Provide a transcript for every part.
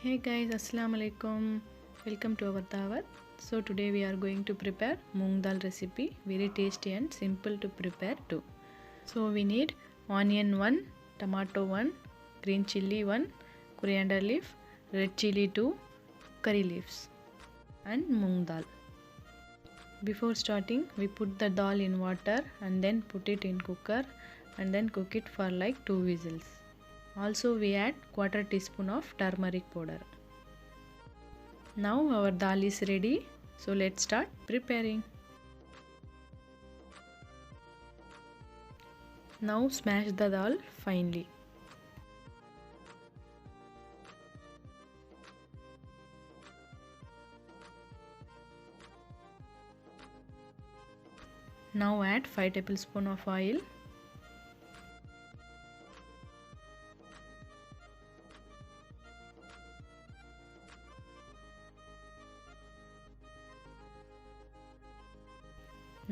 Hey guys, Assalamu alaikum. Welcome to our dawat. So today we are going to prepare Mung Dal recipe. Very tasty and simple to prepare too. So we need onion 1, tomato 1, green chilli 1, coriander leaf, red chilli 2, curry leaves and Mung Dal. Before starting, we put the dal in water and then put it in cooker and then cook it for like 2 whistles. Also we add quarter teaspoon of turmeric powder. Now our dal is ready, so let's start preparing. Now smash the dal finely. Now add 5 tablespoons of oil.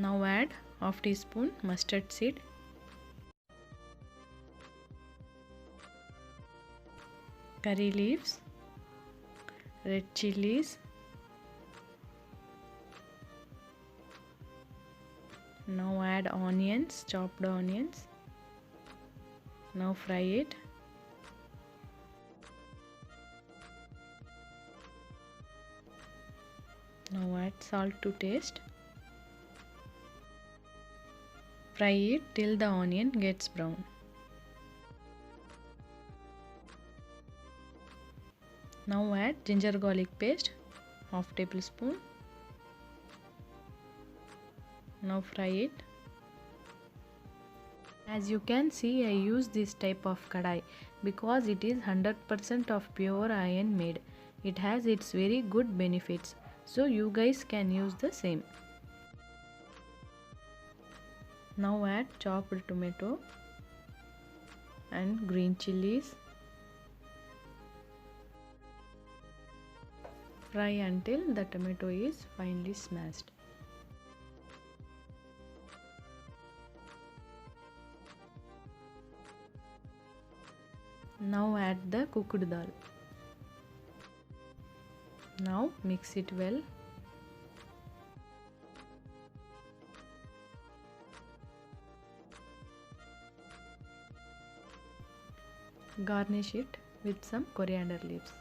Now add half teaspoon mustard seed. Curry leaves, red chilies, now add onions, chopped onions. Now fry it. Now add salt to taste. Fry it till the onion gets brown. Now add ginger garlic paste, half tablespoon. Now fry it. As you can see, I use this type of kadai because it is 100% of pure iron made. It has its very good benefits, so you guys can use the same. Now add chopped tomato and green chilies. Fry until the tomato is finely smashed. Now add the cooked dal. Now mix it well. Garnish it with some coriander leaves.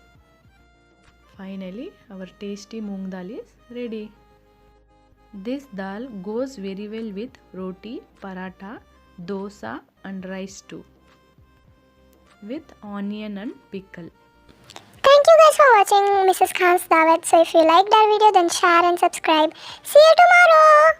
Finally, our tasty moong dal is ready. This dal goes very well with roti, paratha, dosa and rice too, with onion and pickle. Thank you guys for watching Mrs. Khan's Dawat. So if you liked our video, then share and subscribe. See you tomorrow.